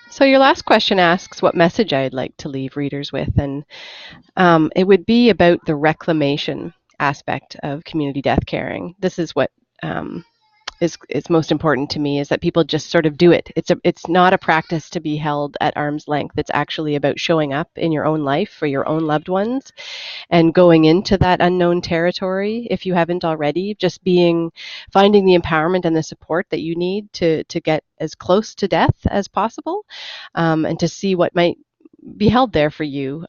So your last question asks what message I'd like to leave readers with, and it would be about the reclamation aspect of community death caring. This is what um, is most important to me, is that people just sort of do it. It's not a practice to be held at arm's length. It's actually about showing up in your own life for your own loved ones and going into that unknown territory if you haven't already. Just being finding the empowerment and the support that you need to get as close to death as possible, and to see what might be held there for you.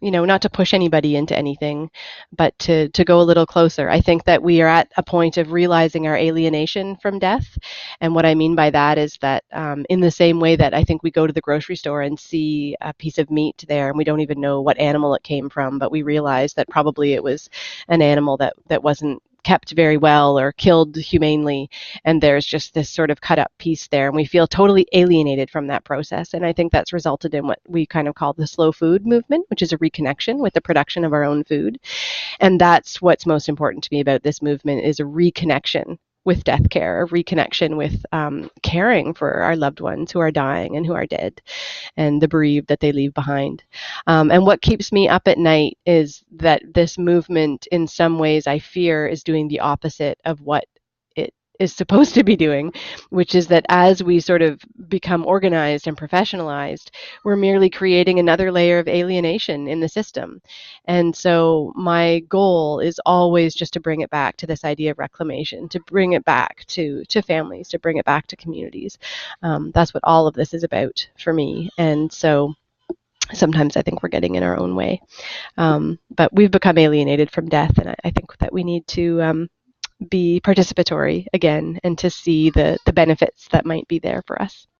Not to push anybody into anything, but to go a little closer. I think that we are at a point of realizing our alienation from death. And what I mean by that is that in the same way that I think we go to the grocery store and see a piece of meat there and we don't even know what animal it came from, but we realize that probably it was an animal that wasn't kept very well or killed humanely, and there's just this sort of cut up piece there, and we feel totally alienated from that process. And I think that's resulted in what we kind of call the slow food movement, which is a reconnection with the production of our own food. And that's what's most important to me about this movement, is a reconnection with death care, a reconnection with caring for our loved ones who are dying and who are dead, and the bereaved that they leave behind. And what keeps me up at night is that this movement, in some ways, I fear, is doing the opposite of what it is supposed to be doing, which is that as we sort of become organized and professionalized, we're merely creating another layer of alienation in the system. And so my goal is always just to bring it back to this idea of reclamation, to bring it back to families, to bring it back to communities. That's what all of this is about for me. And so sometimes I think we're getting in our own way. But we've become alienated from death, and I think that we need to be participatory again and to see the benefits that might be there for us.